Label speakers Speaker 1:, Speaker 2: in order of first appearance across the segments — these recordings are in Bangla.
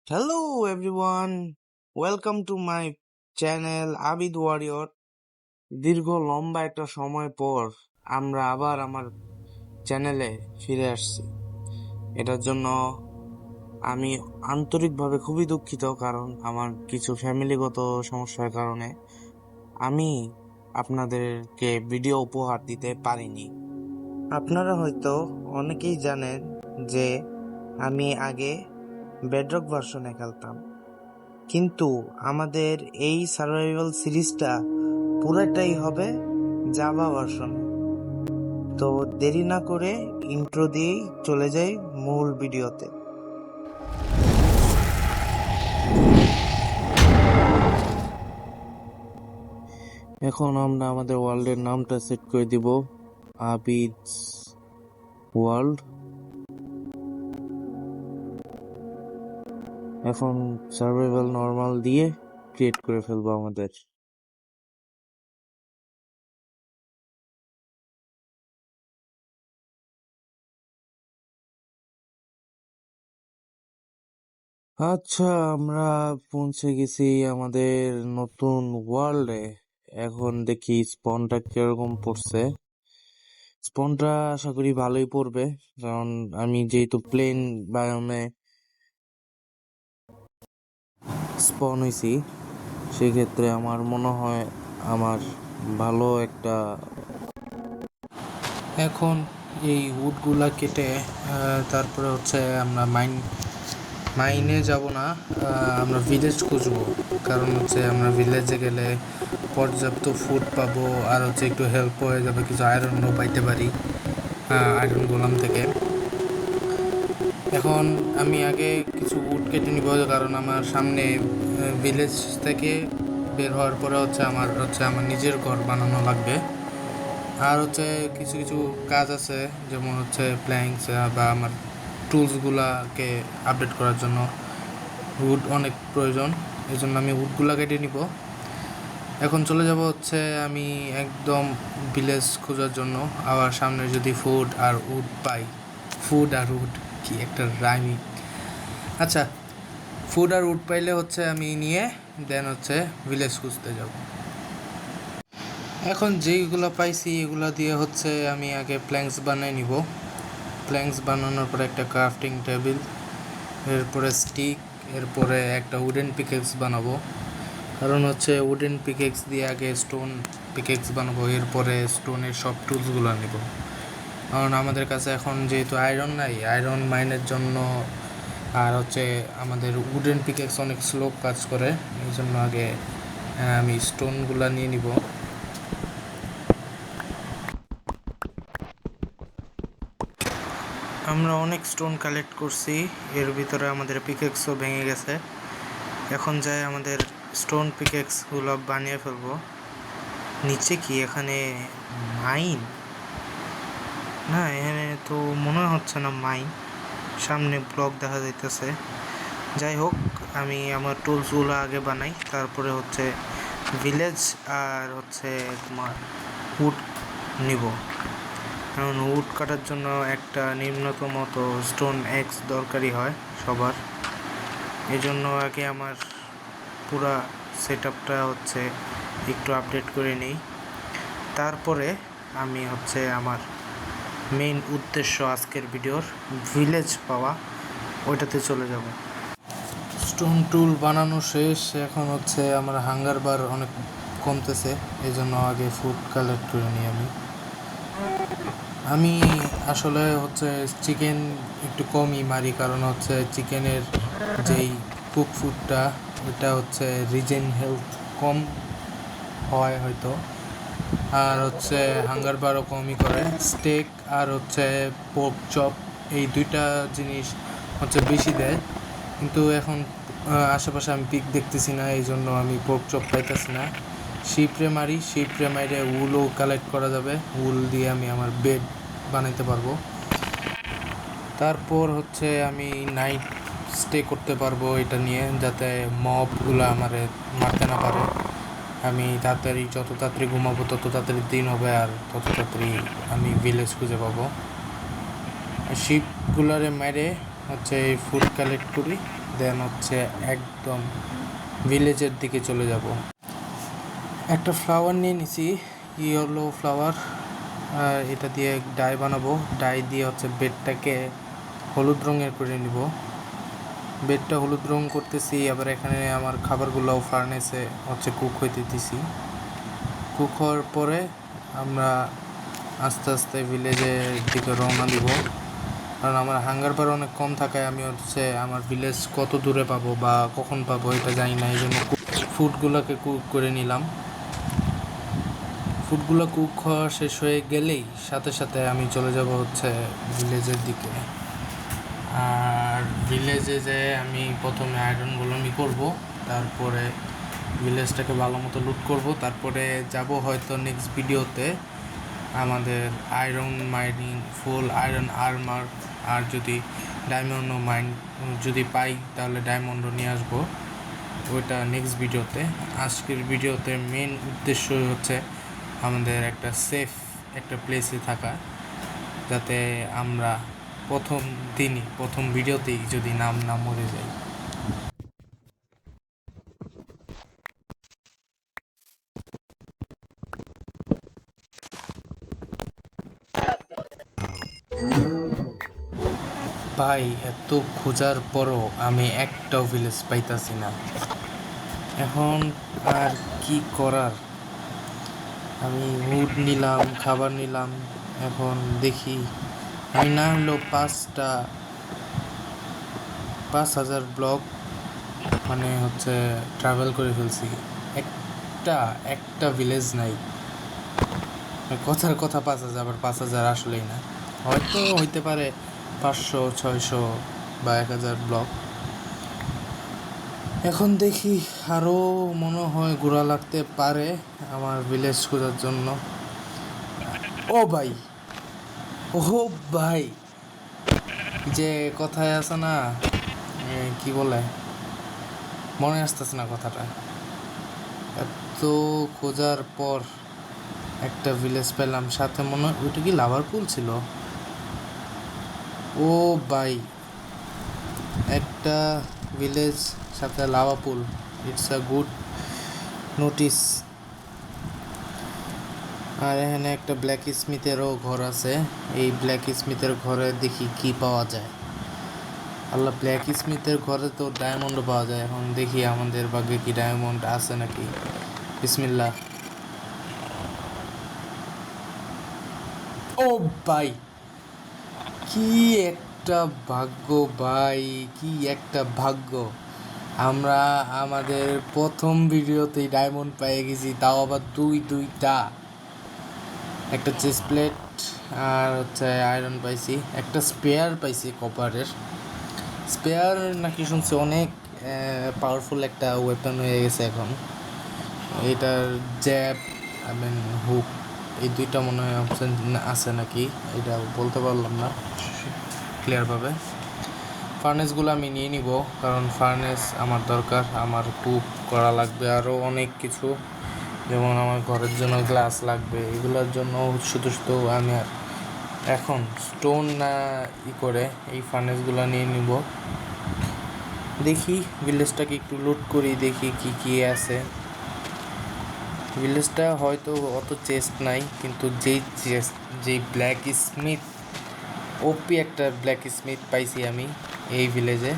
Speaker 1: Hello everyone, welcome to my channel Abid warrior. দীর্ঘ লম্বা একটা সময় পর আমরা আবার আমার চ্যানেলে ফিরে আসছি। এটার জন্য আমি আন্তরিকভাবে খুবই দুঃখিত, কারণ আমার কিছু ফ্যামিলিগত সমস্যার কারণে আমি আপনাদেরকে ভিডিও উপহার দিতে পারিনি। আপনারা হয়তো অনেকেই জানেন যে আমি আগে বেডরক ভার্সনে খেলতাম, কিন্তু আমাদের এই সার্ভাইভাল সিরিজটা পুরোটাই হবে জাভা ভার্সনে। তো দেরি না করে ইন্ট্রো দিয়েই চলে যাই মূল ভিডিওতে। এখন আমরা আমাদের ওয়ার্ল্ডের নামটা সেট করে দিব আবিদস ওয়ার্ল্ড। এখন সার্ভাইভাল নর্মাল দিয়ে ক্রিয়েট করে ফেলবো আমাদের। আচ্ছা, আমরা পৌঁছে গেছি আমাদের নতুন ওয়ার্ল্ডে। এখন দেখি স্পনটা কিরকম পড়ছে। স্পনটা আশা করি ভালোই পড়বে, কারণ আমি যেহেতু প্লেন বায়োমে স্পন হয়েছি, সেক্ষেত্রে আমার মনে হয় আমার ভালো একটা। এখন এই উডগুলা কেটে তারপরে হচ্ছে আমরা মাইনে যাব না, আমরা ভিলেজ খুঁজবো। কারণ হচ্ছে আমরা ভিলেজে গেলে পর্যাপ্ত ফুড পাবো, আর হচ্ছে একটু হেল্প হয়ে যাবে, কিছু আয়রনও পাইতে পারি আয়রন গোলাম থেকে। এখন আমি আগে কিছু উড কেটে নিব, কারণ আমার সামনে ভিলেজ থেকে বের হওয়ার পরে হচ্ছে আমার নিজের ঘর বানানো লাগবে। আর হচ্ছে কিছু কিছু কাজ আছে, যেমন হচ্ছে প্ল্যাঙ্কস বা আমার টুলসগুলাকে আপডেট করার জন্য উড অনেক প্রয়োজন। এই জন্য আমি উডগুলা কেটে নিব। এখন চলে যাব হচ্ছে আমি একদম ভিলেজ খোঁজার জন্য। আবার সামনে যদি ফুড আর উড পাই, ফুড আর উড কি একটা রাইমিং। আচ্ছা, ফুড আর উড পাইলে হচ্ছে আমি নিয়ে দেন হচ্ছে ভিলেজ খুঁজতে যাব। এখন যেইগুলো পাইছি এগুলো দিয়ে হচ্ছে আমি আগে প্ল্যাঙ্কস বানিয়ে নিব। প্ল্যাঙ্কস বানানোর পরে একটা ক্রাফটিং টেবিল, এরপরে স্টিক, এরপরে একটা উডেন পিকেক্স বানাবো। কারণ হচ্ছে উডেন পিকেক্স দিয়ে আগে স্টোন পিকেক্স বানাবো, এরপরে স্টোনের সব টুলসগুলো নিব। কারণ আমাদের কাছে এখন যেহেতু আয়রন নাই, আয়রন মাইনের জন্য আর হচ্ছে আমাদের উডেন পিকেক্স অনেক স্লো কাজ করে, এই জন্য আগে আমি স্টোনগুলো নিয়ে নিব। আমরা অনেক স্টোন কালেক্ট করছি, এর ভিতরে আমাদের পিকেক্সও ভেঙে গেছে। এখন যাই আমাদের স্টোন পিকেক্সগুলো বানিয়ে ফেলবো। নিচে কি এখানে মাইন? না, এখানে তো মনে হচ্ছে না মাইন, সামনে ব্লক দেখা যাইতেছে। যাই হোক, আমি আমার টুলসগুলো আগে বানাই, তারপরে হচ্ছে ভিলেজ আর হচ্ছে তোমার উড নিব। কারণ উড কাটার জন্য একটা নিম্নতম তো স্টোন এক্স দরকারই হয় সবার। এই জন্য আগে আমার পুরা সেট আপটা হচ্ছে একটু আপডেট করে নিই, তারপরে আমি হচ্ছে আমার মেইন উদ্দেশ্য আজকের ভিডিওর ভিলেজ পাওয়া, ওইটাতে চলে যাব। স্টোন টুল বানানো শেষ। এখন হচ্ছে আমার হাঙ্গার বার অনেক কমতেছে, এই জন্য আগে ফুড কালেক্ট করে নিই। আমি আসলে হচ্ছে চিকেন একটু কমই মারি, কারণ হচ্ছে চিকেনের যেই কুক ফুডটা ওইটা হচ্ছে রিজেন হেলথ কম হয় হয়তো, আর হচ্ছে হাঙ্গার বারও কমই করে। স্টেক আর হচ্ছে পোর্ক চপ, এই দুইটা জিনিস হচ্ছে বেশি দেয়, কিন্তু এখন আশেপাশে আমি পিক দেখতেছি না, এই জন্য আমি পোর্ক চপ পাইতেছি না। শিপরে মারি, শিপরে মাইরে উলও কালেক্ট করা যাবে, উল দিয়ে আমি আমার বেড বানাইতে পারবো। তারপর হচ্ছে আমি নাইট স্টে করতে পারবো এটা নিয়ে, যাতে মবগুলো আমারে মারতে না পারে। আমি তাড়াতাড়ি, যত তাড়াতাড়ি ঘুমাবো তত তাড়াতাড়ি দিন হবে, আর তত তাড়াতাড়ি আমি ভিলেজ খুঁজে পাবো। শিপগুলারে মেরে হচ্ছে ফুড কালেক্ট করি, দেন হচ্ছে একদম ভিলেজের দিকে চলে যাব। একটা ফ্লাওয়ার নিয়ে নিছি, ইয়েলো ফ্লাওয়ার, আর এটা দিয়ে ডাই বানাবো। ডাই দিয়ে হচ্ছে বেডটাকে হলুদ রঙের করে নিব। বেডটা হলুদ রং করতেছি, আবার এখানে আমার খাবারগুলোও ফার্নেসে হচ্ছে কুক হইতে দিছি। কুক হওয়ার পরে আমরা আস্তে আস্তে ভিলেজের দিকে রওনা দিব, কারণ আমার হাঙ্গার বার অনেক কম থাকায় আমি হচ্ছে আমার ভিলেজ কত দূরে পাবো বা কখন পাবো এটা জানি না। এই জন্য ফুডগুলোকে কুক করে নিলাম। ফুডগুলো কুক হওয়া শেষ হয়ে গেলেই সাথে সাথে আমি চলে যাব হচ্ছে ভিলেজের দিকে। আর ভিলেজে যে আমি প্রথমে আয়রনগুলো করব, তারপরে ভিলেজটাকে ভালো মতো লুট করব, তারপরে যাব হয়তো নেক্সট ভিডিওতে আমাদের আয়রন মাইনিং, ফুল আয়রন আর্মার, আর যদি ডায়মন্ডও যদি পাই তাহলে ডায়মন্ডও নিয়ে আসবো, ওইটা নেক্সট ভিডিওতে। আজকের ভিডিওতে মেন উদ্দেশ্য হচ্ছে আমাদের একটা সেফ একটা প্লেসে থাকা, যাতে আমরা প্রথম ভিডিওতেই যদি না মরে যাই। ভাই, এত খোঁজার পরও আমি একটাও ভিলেজ পাইতাছি না। এখন আর কি করার, আমি উড নিলাম, খাবার নিলাম, এখন দেখি আমি না হলো 5,000 ব্লক মানে হচ্ছে ট্রাভেল করে ফেলছি, একটা ভিলেজ নাই। কথার কথা 5,000, আবার 5,000 আসলেই না, হয়তো হইতে পারে 500, 600 বা 1,000 ব্লক। এখন দেখি আরও মনে হয় ঘোরা লাগতে পারে আমার ভিলেজ খোঁজার জন্য। ও ভাই, ও ভাই, যে কথায় আছে না, কি বলে, মনে আসতেছে না কথাটা। এত খোঁজার পর একটা ভিলেজ পেলাম, সাথে মনে হয় ওইটা কি লাভার পুল ছিল। ও ভাই, একটা ভিলেজ সাথে lava pool, it's a good notice. আর এখানে একটা ব্ল্যাক স্মিথেরও ঘর আছে, এই ব্ল্যাক স্মিথের ঘরে দেখি কি পাওয়া যায়। আল্লাহ, ব্ল্যাক স্মিথের ঘরে তো ডায়মন্ডও পাওয়া যায়, এখন দেখি আমাদের ভাগ্যে কি ডায়মন্ড আছে নাকি। বিসমিল্লাহ। ও ভাই, কি একটা ভাগ্য ভাই, কি একটা ভাগ্য। আমরা আমাদের প্রথম ভিডিওতেই ডায়মন্ড পেয়ে গেছি, তাও আবার দুইটা। একটা চেস্ট প্লেট আর হচ্ছে আয়রন পাইছি, একটা স্পেয়ার পাইছি কপারের। স্পেয়ার নাকি শুনছি অনেক পাওয়ারফুল একটা ওয়েপন হয়ে গেছে এখন। এটার জ্যাব আই হুক, এই দুইটা মনে হয় অপশান আছে নাকি, এটা বলতে পারলাম না ক্লিয়ারভাবে। ফার্নেসগুলো আমি নিয়ে নিব, কারণ ফার্নেস আমার দরকার, আমার কুক করা লাগবে আরও অনেক কিছু, যেমন আমার ঘরের জন্য গ্লাস লাগবে, এগুলোর জন্য শুধু আমি আর এখন স্টোন না করে এই ফার্নেসগুলো নিয়ে নিব। দেখি ভিলেজটাকে একটু লুট করি, দেখি কি কি আছে। ভিলেজটা হয়তো অত চেস্ট নাই, কিন্তু যেই ব্ল্যাক স্মিথ, ওপি একটা ব্ল্যাক স্মিথ পাইছি আমি এই ভিলেজে।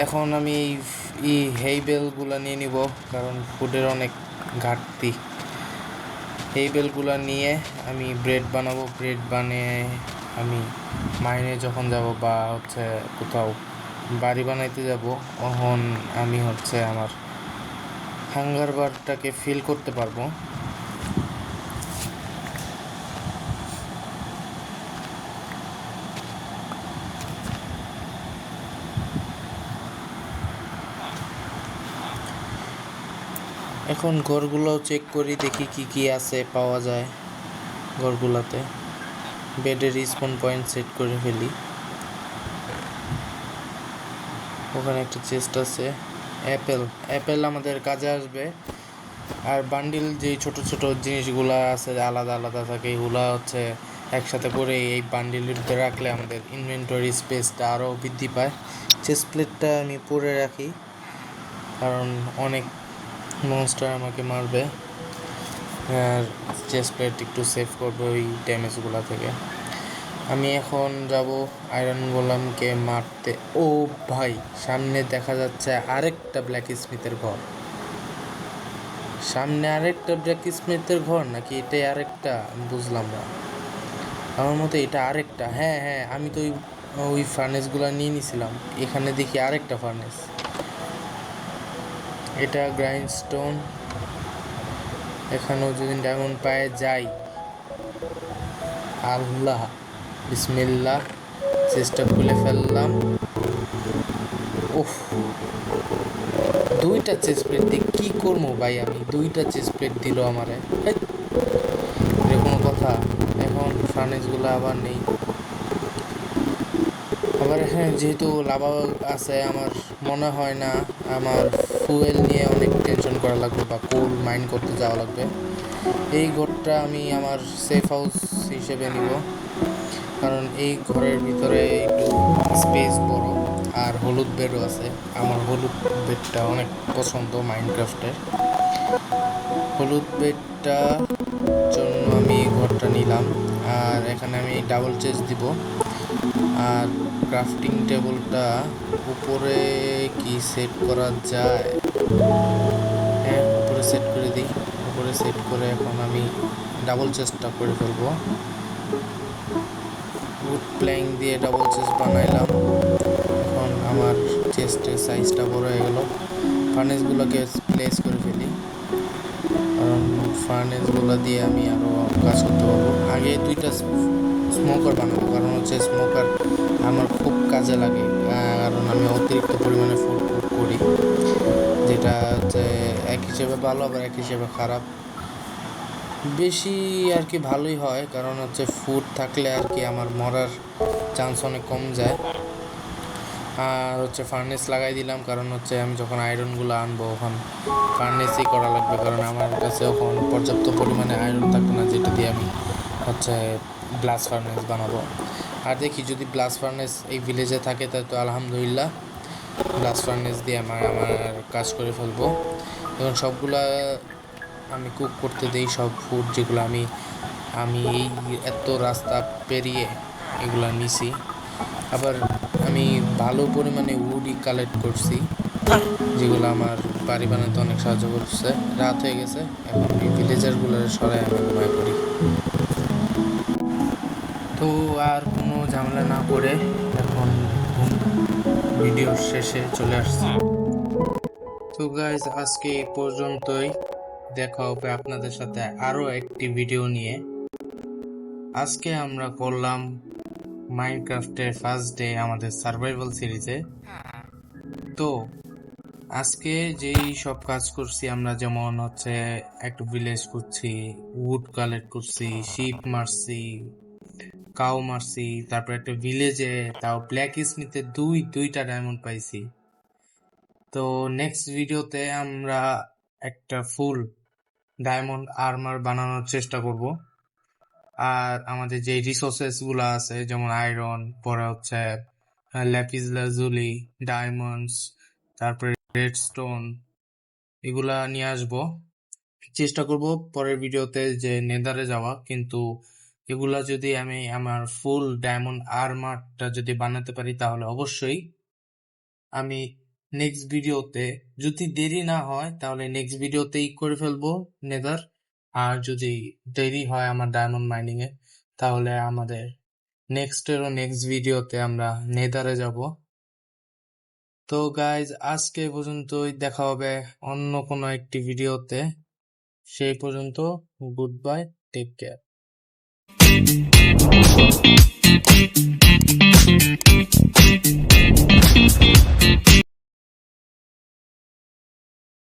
Speaker 1: এখন আমি এই হেইবেলগুলো নিয়ে নিব, কারণ ফুডের অনেক ঘাটতি। হেইবেলগুলো নিয়ে আমি ব্রেড বানাবো, ব্রেড বানিয়ে আমি মাইনে যখন যাব বা হচ্ছে কোথাও বাড়ি বানাইতে যাব, তখন আমি হচ্ছে আমার হাঙ্গার বারটাকে ফিল করতে পারবো। এখন ঘরগুলো চেক করি, দেখি কি কি আছে পাওয়া যায় ঘরগুলোতে। বেডের রিসপন পয়েন্ট সেট করে ফেলি। ওখানে একটা চেস্ট আছে, অ্যাপেল আমাদের কাজে আসবে। আর বান্ডিল যেই ছোট ছোট জিনিসগুলো আছে আলাদা আলাদা থাকে, এগুলো হচ্ছে একসাথে করে এই বান্ডিলের ভিতরে রাখলে আমাদের ইনভেন্টরি স্পেসটা আরও বৃদ্ধি পায়। চেস্ট প্লেটটা আমি পরে রাখি, কারণ অনেক মনস্টার আমাকে মারবে, আর চেস্ট প্লেট একটু সেভ করবে ওই ড্যামেজগুলো থেকে। আমি এখন যাব আয়রন গোলামকে মারতে। ও ভাই, সামনে দেখা যাচ্ছে আরেকটা ব্ল্যাক স্মিথের ঘর। সামনে আরেকটা ব্ল্যাক স্মিথের ঘর নাকি এটাই আরেকটা, আমি বুঝলাম না। আমার মতে এটা আরেকটা। হ্যাঁ হ্যাঁ, আমি তো ওই ফার্নেসগুলো নিয়ে নিছিলাম। এখানে দেখি আরেকটা ফার্নেস। এটা গ্রাইন্ডস্টোন। এখানেও যদি ডায়মন্ড পায়ে যাই, আল্লাহ বিসমিল্লাহ, চেষ্টা খুলে ফেললাম। ওহ, দুইটা চেস্ট প্লেট দিয়ে কী করবো ভাই আমি? দুইটা চেস্ট প্লেট দিল আমারে, এটা কোনো কথা? এখন ফার্নেসগুলো আবার নেই। আবার হ্যাঁ, যেহেতু লাভা আছে, আমার মনে হয় না আমার ফুয়েল নিয়ে অনেক টেনশন করা লাগবে বা কোল মাইন করতে যাওয়া লাগবে। এই ঘরটা আমি আমার সেফ হাউস হিসেবে নিব, কারণ এই ঘরের ভিতরে একটু স্পেস বড়, আর হলুদ বেডও আছে। আমার হলুদ বেডটা অনেক পছন্দ মাইনক্রাফটের। হলুদ বেডটা জন্য আমি এই ঘরটা নিলাম, আর এখানে আমি ডাবল চেস্ট দিব। আর ক্রাফটিং টেবিলটা উপরে কি সেট করা যায়? হ্যাঁ, উপরে সেট করে দিই। উপরে সেট করে এখন আমি ডাবল চেস্টটা করে ফেলবো। উড প্ল্যাঙ্ক দিয়ে ডাবল চেস্ট বানাইলাম। এখন আমার চেস্টের সাইজটা বড় হয়ে গেল। ফার্নেসগুলোকে প্লেস করে ফেলি, কারণ ফার্নেসগুলো দিয়ে আমি আরও কাজ করতে পারবো। আগে দুইটা স্মোকার বানাবো, কারণ হচ্ছে স্মোকার আমার খুব কাজে লাগে, কারণ আমি অতিরিক্ত পরিমাণে ফুড কুক করি, যেটা হচ্ছে এক হিসেবে ভালো আবার এক হিসেবে খারাপ। বেশি আর কি ভালোই হয়, কারণ হচ্ছে ফুড থাকলে আর কি আমার মরার চান্স অনেক কম যায়। আর হচ্ছে ফার্নেস লাগাই দিলাম, কারণ হচ্ছে আমি যখন আয়রনগুলো আনবো ওখান ফার্নেসই করা লাগবে, কারণ আমার কাছে এখন পর্যাপ্ত পরিমাণে আয়রন থাকবে না, যেটা দিয়ে আমি হচ্ছে ব্লাস্ট ফার্নেস বানাবো। আর দেখি যদি ব্লাস্ট ফার্নেস এই ভিলেজে থাকে তাই তো আলহামদুলিল্লাহ, ব্লাস্ট ফার্নেস দিয়ে আমার কাজ করে ফেলবো। এবং সবগুলা আমি কুক করতে দিই, সব ফুড যেগুলো আমি এই এত রাস্তা পেরিয়ে এগুলো নিছি। আবার আমি ভালো পরিমাণে উডই কালেক্ট করছি, যেগুলো আমার বাড়ি বানাতে অনেক সাহায্য করছে। রাত হয়ে গেছে, এখন এই ভিলেজারগুলো সরাই আমি ঘুমায় পড়ি। তো আর কোনো ঝামেলা না করে এখন ভিডিওর শেষে চলে আসছি। তো গাইজ, আজকে এই পর্যন্তই। দেখা হবে আপনাদের সাথে আরো একটি ভিডিও নিয়ে। আজকে আমরা করলাম মাইনক্রাফটের ফার্স্ট ডে আমাদের সার্ভাইভাল সিরিজে। তো আজকে যেই সব কাজ করছি আমরা, যেমন হচ্ছে একটা ভিলেজ করছি, উড কালেক্ট করছি, শিপ মারছি, কাউ মারছি, তারপর একটা ভিলেজে তাও ব্ল্যাক স্মিথের দুইটা ডায়মন্ড পাইছি। তো নেক্সট ভিডিওতে আমরা একটা ফুল ডায়মন্ড আর্মার বানানোর চেষ্টা করব। আর আমাদের যে রিসোর্সেস গুলো আছে, যেমন আয়রন, পরে হচ্ছে ল্যাপিস লাজুলি, ডায়মন্ডস, তারপরে রেডস্টোন, এগুলা নিয়ে আসবো। চেষ্টা করব পরের ভিডিওতে যে নেদারে যাওয়া, কিন্তু এগুলা যদি আমি আমার ফুল ডায়মন্ড আর্মারটা যদি বানাতে পারি তাহলে অবশ্যই আমি নেক্সট ভিডিওতে, যদি দেরি না হয় তাহলে নেক্সট ভিডিওতেই করে ফেলবো নেদার। আর যদি দেরি হয় আমার ডায়মন্ড মাইনিং এ, তাহলে আমাদের নেক্সট ভিডিওতে আমরা নেদারে যাব। তো গাইজ, আজকে পর্যন্তই। দেখা হবে অন্য কোনো একটি ভিডিওতে। সেই পর্যন্ত গুড বাই, টেক কেয়ার।